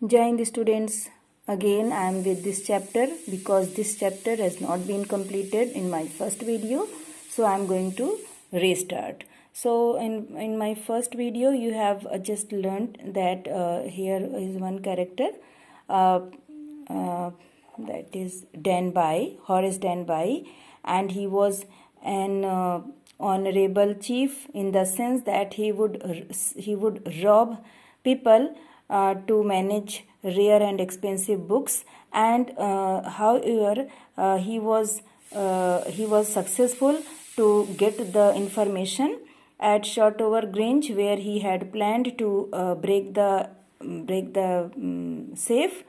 Join the students. Again I am with this chapter because this chapter has not been completed in my first video, so I am going to restart. So in my first video you have just learned that here is one character uh, that is Danby, Horace Danby, and he was an honorable chief in the sense that he would rob people to manage rare and expensive books, and however he was successful to get the information at Shotover Grange, where he had planned to break the safe.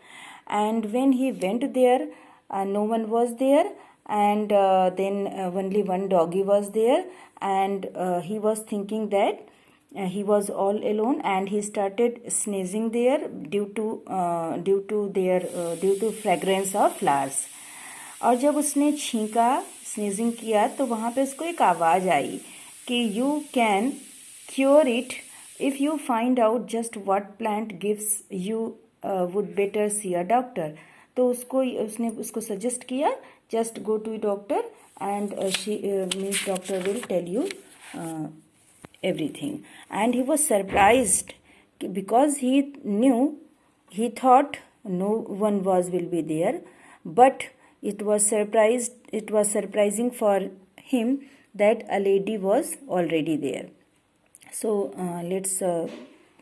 And when he went there, no one was there, and then only one doggy was there, and he was thinking that he was all alone, and he started sneezing there due to fragrance of flowers. और जब उसने छींका, sneezing किया, तो वहाँ पे उसको एक आवाज़ आई कि you can cure it if you find out just what plant gives you would better see a doctor. तो उसने उसको सजेस्ट किया, just go to doctor and she means doctor will tell you everything. And he was surprised because he thought no one will be there, but it was surprising for him that a lady was already there. So let's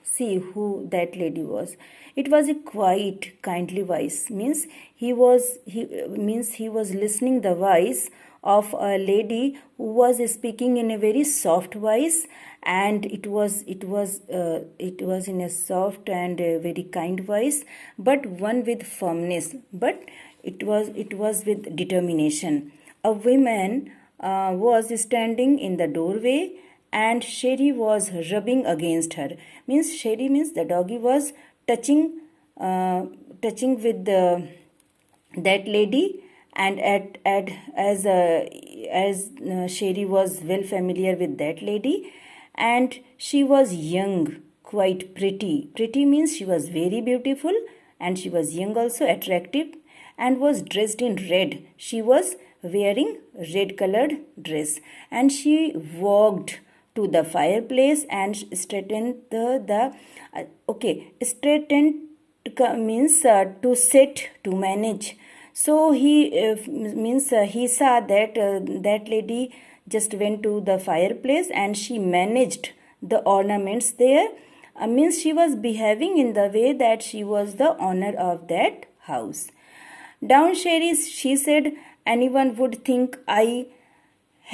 see who that lady was. It was a quiet, kindly voice. Means he was listening the voice of a lady who was speaking in a very soft voice, and it was in a soft and a very kind voice, but one with firmness, but it was with determination. A woman was standing in the doorway, and Sherry was rubbing against her. Sherry means the doggy was touching with that lady, and as Sherry was well familiar with that lady, and she was young, quite pretty. Pretty means she was very beautiful, and she was young also, attractive, and was dressed in red. She was wearing red colored dress, and she walked to the fireplace and straightened straightened means to sit, to manage. So he he saw that that lady just went to the fireplace and she managed the ornaments there. Means she was behaving in the way that she was the owner of that house. Down Sherry, she said, anyone would think I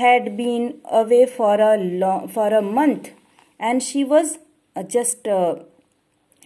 had been away for a month, and she was just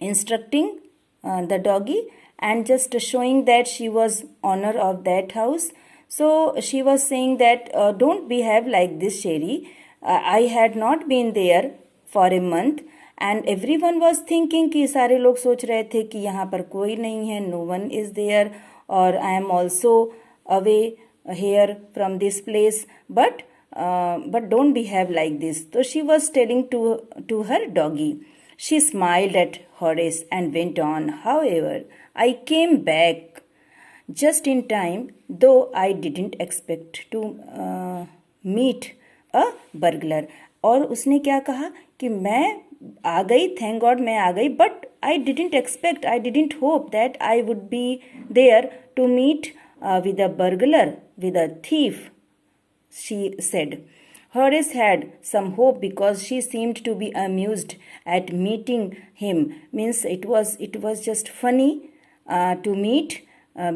instructing the doggy and just showing that she was owner of that house. So she was saying that don't behave like this, Sherry. I had not been there for a month, and everyone was thinking कि सारे लोग सोच रहे थे कि यहाँ पर कोई नहीं है, no one is there, or I am also away here from this place, but don't behave like this. So she was telling to her doggy. She smiled at Horace and went on. However, I came back just in time, though I didn't expect to meet a burglar. और उसने क्या कहा कि मैं आ गई, thank God मैं आ गई, but I didn't hope that I would be there to meet with a burglar, with a thief, she said. Horace had some hope because she seemed to be amused at meeting him. Means it was just funny to meet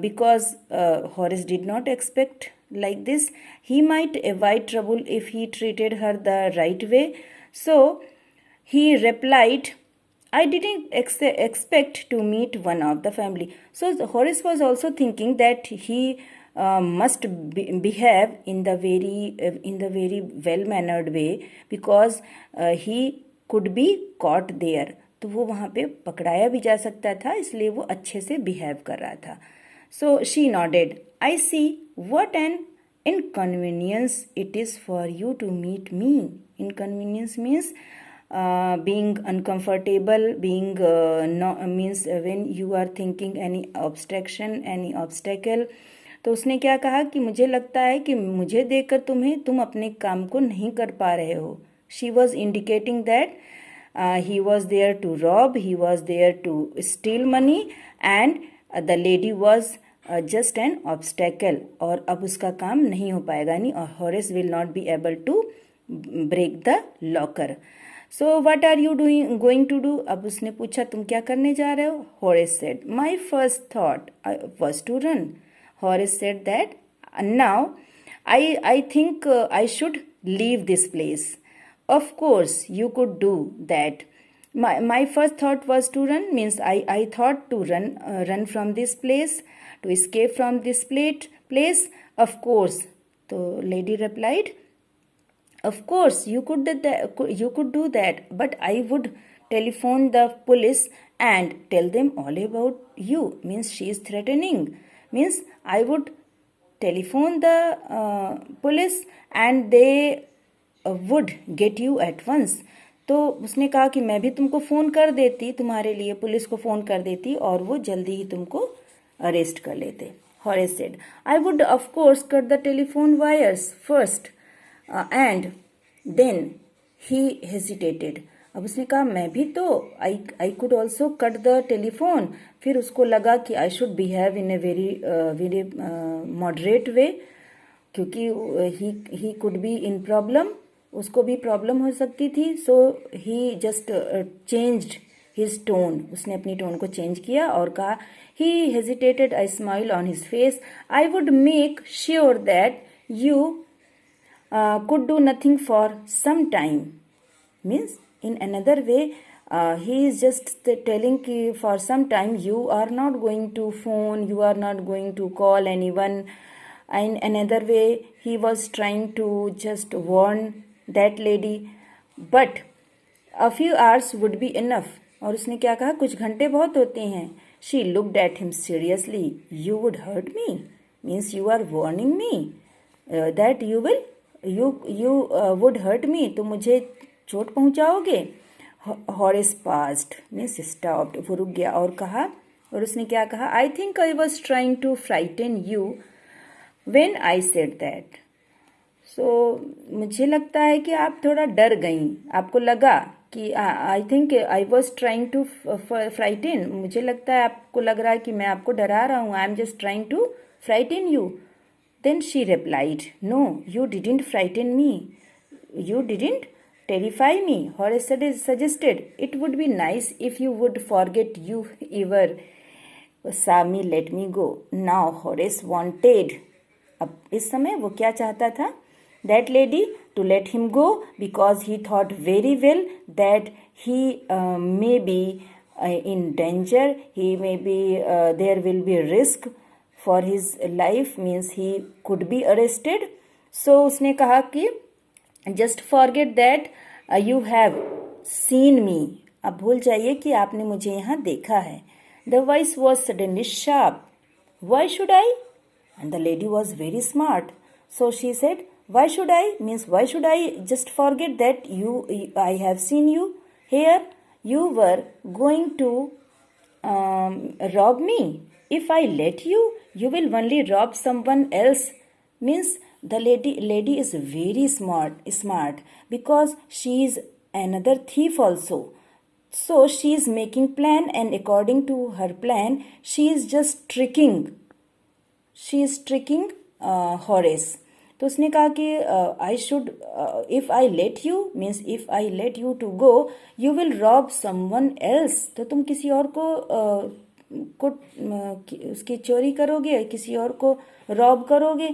because Horace did not expect like this. He might avoid trouble if he treated her the right way. So he replied, I didn't expect to meet one of the family. So Horace was also thinking that he must behave in the very well mannered way, because he could be caught there. तो वो वहाँ पे पकड़ाया भी जा सकता था, इसलिए वो अच्छे से behave कर रहा था. So she nodded. I see. What an inconvenience it is for you to meet me. Inconvenience means being uncomfortable, being no, means when you are thinking any obstacle. तो उसने क्या कहा कि मुझे लगता है कि मुझे देखकर तुम अपने काम को नहीं कर पा रहे हो. She was indicating that he was there to rob, he was there to steal money, and the lady was just an obstacle. और अब उसका काम नहीं हो पाएगा नहीं, और Horace will not be able to break the locker. So what are you going to do? अब उसने पूछा तुम क्या करने जा रहे हो? Horace said, my first thought was to run. Horace said that now I think I should leave this place. Of course you could do that. My first thought was to run, means I thought to run from this place, to escape from this place. Of course. So lady replied, of course you could do that, but I would telephone the police and tell them all about you. Means she is threatening. Means I would telephone the police and they would get you at once. तो उसने कहा कि मैं भी तुमको phone कर देती, तुम्हारे लिए पुलिस को फ़ोन कर देती और वो जल्दी ही तुमको अरेस्ट कर लेते. Horace said, I would of course cut the telephone wires first. And then he hesitated. अब उसने कहा मैं भी तो I could also cut the telephone. फिर उसको लगा कि I should behave in a very moderate way, क्योंकि he could be in problem, उसको भी प्रॉब्लम हो सकती थी. सो ही जस्ट चेंज्ड हिज टोन, उसने अपनी टोन को चेंज किया और कहा he hesitated, I smile on his face, I would make sure that you could do nothing for some time. Means in another way he is just telling ki for some time you are not going to phone, you are not going to call anyone. In another way he was trying to just warn that lady, but a few hours would be enough. और उसने क्या कहा, कुछ घंटे बहुत होते हैं. She looked at him seriously. You would hurt me, means you are warning me that you would hurt me, तो मुझे चोट पहुंचाओगे. Horace paused, means stopped, वो रुक गया और कहा, और उसने क्या कहा, I think I was trying to frighten you when I said that. So मुझे लगता है कि आप थोड़ा डर गई, आपको लगा कि I think I was trying to frighten, मुझे लगता है आपको लग रहा है कि मैं आपको डरा रहा हूँ. I am just trying to frighten you. Then she replied, no, you didn't frighten me. You didn't terrify me. Horace suggested, it would be nice if you would forget you ever saw me let me go. Now Horace wanted, अब इस समय वो क्या चाहता था, that lady to let him go, because he thought very well that he may be in danger, he may be there will be risk for his life, means he could be arrested. So उसने कहा कि just forget that you have seen me, अब भूल जाइए कि आपने मुझे यहाँ देखा है. The voice was suddenly sharp. Why should I? And the lady was very smart. So she said, why should I? Means why should I just forget that I have seen you here? You were going to rob me. If I let you, you will only rob someone else. Means the lady is very smart because she is another thief also. So she is making plan, and according to her plan she is just tricking Horace. तो उसने कहा कि I should if I let you, means if I let you to go, you will rob someone else. तो तुम किसी और को उसकी चोरी करोगे, किसी और को रॉब करोगे.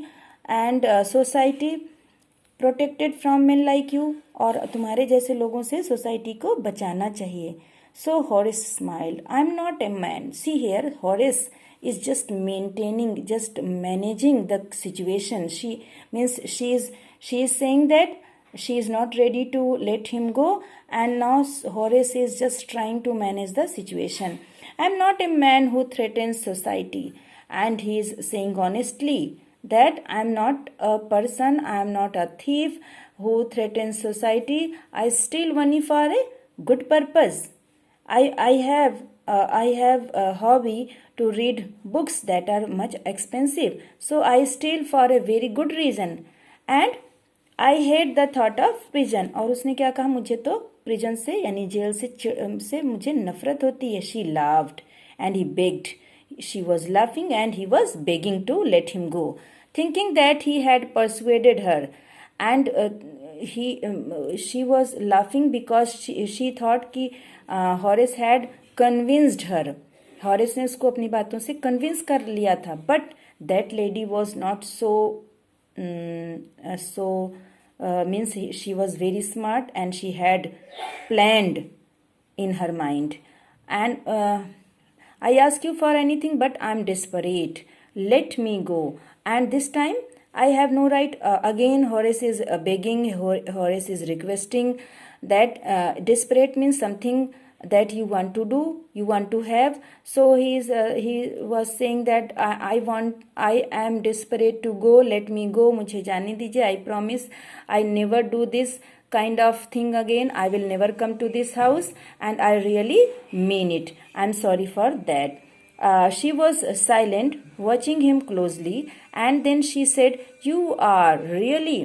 And society protected from men like you, और तुम्हारे जैसे लोगों से सोसाइटी को बचाना चाहिए. So Horace smiled, I am not a man. See here, Horace is just managing the situation. She is saying that she is not ready to let him go, and now Horace is just trying to manage the situation. I am not a man who threatens society. And he is saying honestly that I am not a person, I am not a thief who threatens society. I steal money for a good purpose. I have a hobby to read books that are much expensive. So I steal for a very good reason. And I hate the thought of prison. और उसने क्या कहा, मुझे तो prison से यानी jail से मुझे नफरत होती है. She laughed and he begged. She was laughing and he was begging to let him go, thinking that he had persuaded her. And she was laughing because she thought कि Horace had convinced her. Horace ने उसको अपनी बातों से convince कर लिया था. But that lady was not so means she was very smart and she had planned in her mind. And I ask you for anything, but I'm desperate. Let me go. And this time I have no right. Again, Horace is begging. Horace is requesting. That desperate means something that you want to do, you want to have. So he was saying that I am desperate to go. Let me go. मुझे जाने दीजिए. I promise I never do this kind of thing again. I will never come to this house, and I really mean it. I'm sorry for that. She was silent, watching him closely, and then she said, "You are really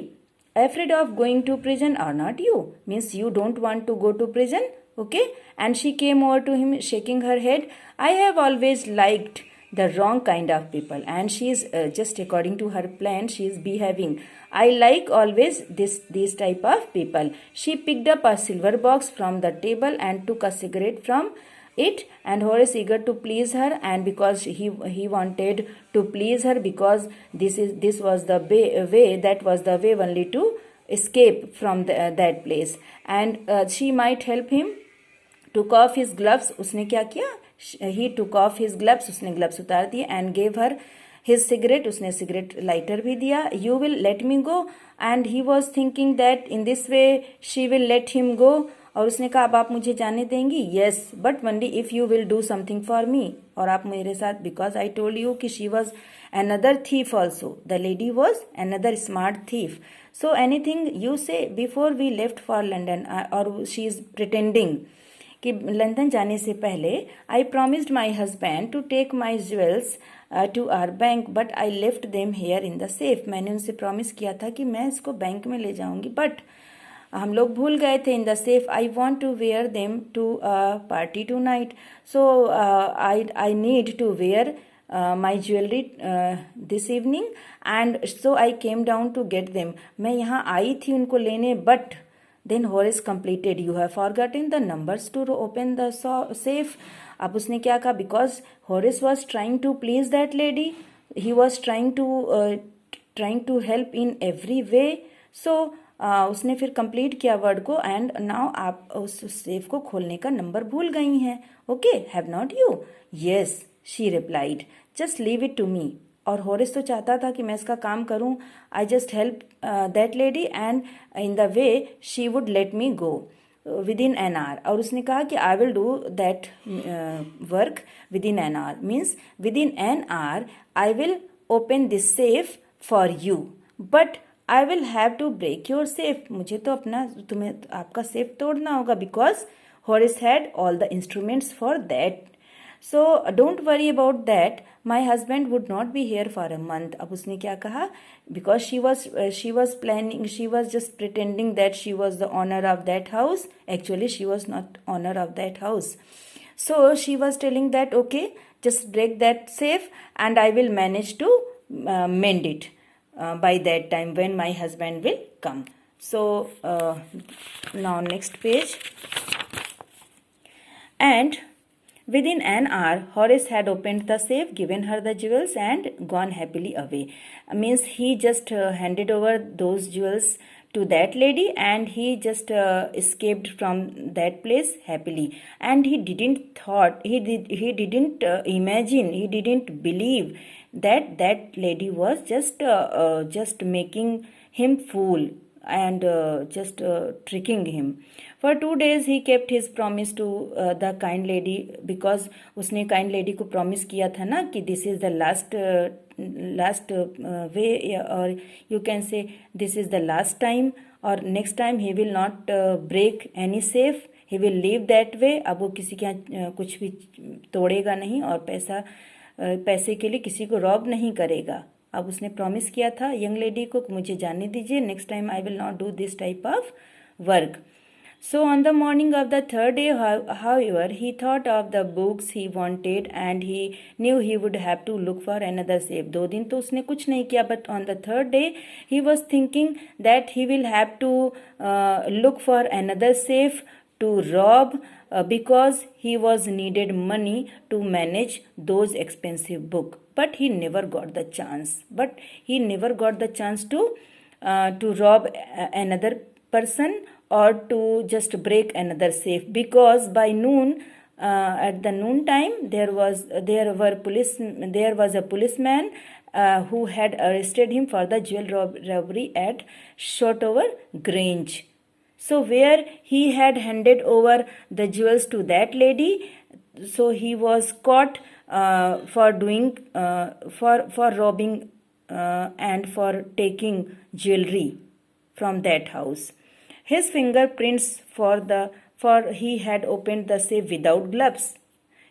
afraid of going to prison, or not you? Means you don't want to go to prison, okay?" And she came over to him, shaking her head. "I have always liked the wrong kind of people," and she is just according to her plan, she is behaving. "I like always these type of people." She picked up a silver box from the table and took a cigarette from it, and Horace, eager to please her, and because he wanted to please her, because this was the way, that was the way only to escape from that place, and she might help him. Took off his gloves. उसने क्या किया? He took off his gloves. उसने gloves उतार दिए and gave her his cigarette. उसने cigarette lighter भी दिया. "You will let me go." And he was thinking that in this way she will let him go. और उसने कहा, अब आप मुझे जाने देंगी? "Yes, but only if you will do something for me." और आप मेरे साथ, because I told you कि she was another thief also. The lady was another smart thief. So anything you say before we left for London, or she is pretending कि London जाने से पहले, "I promised my husband to take my jewels to our bank, but I left them here in the safe." मैंने उनसे promise किया था कि मैं इसको बैंक में ले जाऊंगी, बट हम लोग भूल गए थे in the safe. "I want to wear them to a party tonight, so I need to wear my jewelry this evening, and so I came down to get them." मैं यहाँ आई थी उनको लेने, but then Horace completed, "You have forgotten the numbers to open the safe." अब उसने क्या कहा? Because Horace was trying to please that lady, he was trying to help in every way. So उसने फिर कंप्लीट किया word को, and now आप उस सेफ को खोलने का नंबर भूल गई हैं. Okay, have not you? "Yes," she replied. "Just leave it to me." और हॉरिस तो चाहता था कि मैं इसका काम करूं. "I just help that lady, and in the way she would let me go within an hour." और उसने कहा कि "I will do that work within an hour." Means within an hour I will open this safe for you, but I will have to break your safe. मुझे तो तुम्हें आपका safe तोड़ना होगा, because Horace had all the instruments for that. "So don't worry about that. My husband would not be here for a month." अब उसने क्या कहा? Because she was planning, she was just pretending that she was the owner of that house. Actually, she was not owner of that house. So she was telling that, "Okay, just break that safe, and I will manage to mend it by that time when my husband will come." So now next page. And within an hour, Horace had opened the safe, given her the jewels, and gone happily away. Means he just handed over those jewels to that lady, and he just escaped from that place happily. And he didn't imagine, he didn't believe that lady was just making him fool. and just tricking him. For 2 days he kept his promise to the kind lady, because उसने kind lady को promise किया था ना कि this is the last way, or you can say this is the last time, or next time he will not break any safe, he will live that way. अब वो किसी के यहाँ कुछ भी तोड़ेगा नहीं और पैसे के लिए किसी को रॉब नहीं करेगा. अब उसने प्रॉमिस किया था यंग लेडी को, मुझे जाने दीजिए, next time I will not do this type of work. So on the morning of the third day, however, he thought of the books he wanted and he knew he would have to look for another safe. 2 दिन तो उसने कुछ नहीं किया, but on the third day he was thinking that he will have to look for another safe to rob, because he was needed money to manage those expensive book. But he never got the chance to rob another person or to just break another safe, because by noon, at the noon time, there was a policeman who had arrested him for the jewel robbery at Shotover Grange. So where he had handed over the jewels to that lady, so he was caught for robbing and for taking jewelry from that house. His fingerprints for he had opened the safe without gloves,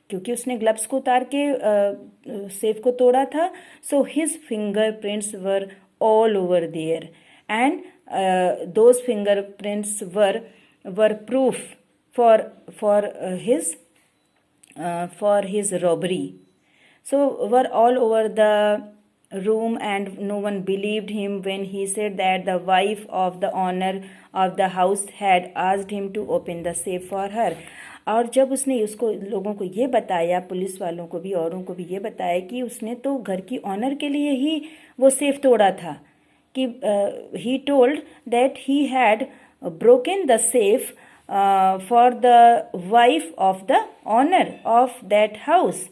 क्योंकि उसने gloves को उतार के safe को तोड़ा था. So his fingerprints were all over there, and those fingerprints were proof for his robbery. So were all over the room, and no one believed him when he said that the wife of the owner of the house had asked him to open the safe for her. और जब उसने उसको लोगों को ये बताया, police वालों को भी औरों को भी ये बताया कि उसने तो घर की ऑनर के लिए ही वो सेफ तोड़ा था, कि he told that he had broken the safe for the wife of the owner of that house.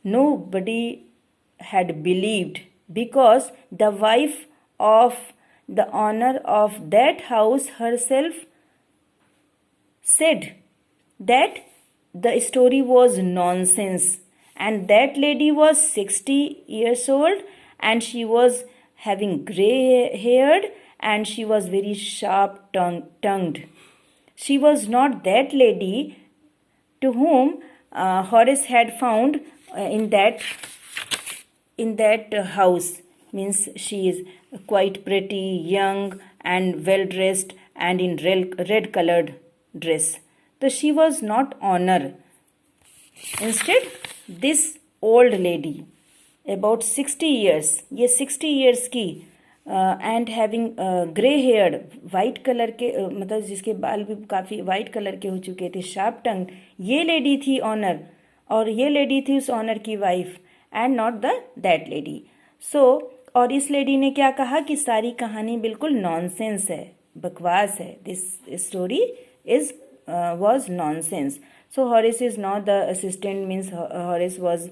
Nobody had believed, because the wife of the owner of that house herself said that the story was nonsense, and that lady was 60 years old, and she was having gray haired, and she was very sharp tongued. She was not that lady to whom Horace had found in that house. Means she is quite pretty, young and well dressed, and in red colored dress. So she was not honor. Instead, this old lady, about 60 years, ये 60 years की, and having grey haired, white color के, मतलब जिसके बाल भी काफ़ी white color के हो चुके थे, sharp tongue, ये lady थी honor, और ये lady थी उस honor की wife, and not that lady. So और इस लेडी ने क्या कहा कि सारी कहानी बिल्कुल नॉनसेंस है, बकवास है. This story was nonsense. So Horace is not the assistant, means Horace was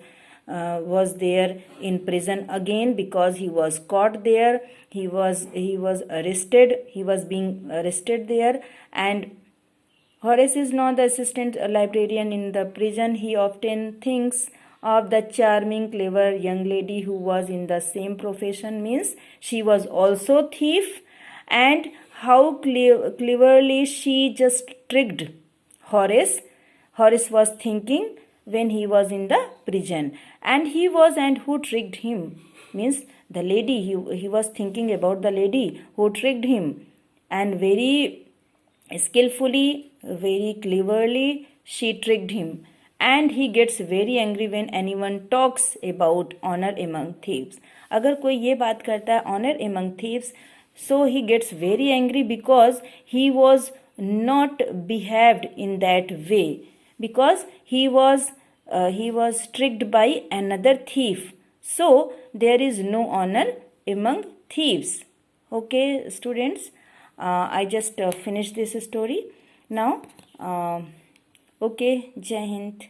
there in prison again, because he was caught there. He was arrested. He was being arrested there, and Horace is not the assistant librarian in the prison. He often thinks of the charming, clever young lady who was in the same profession, means she was also thief, and how cleverly she just tricked Horace. Horace was thinking when he was in the prison, and who tricked him, means the lady. He was thinking about the lady who tricked him, and very skillfully, very cleverly she tricked him. And he gets very angry when anyone talks about honor among thieves. अगर कोई ये बात करता है honor among thieves, so he gets very angry, because he was not behaved in that way, because he was tricked by another thief. So there is no honor among thieves. Okay, students, I just finished this story now. Okay, Jai Hind.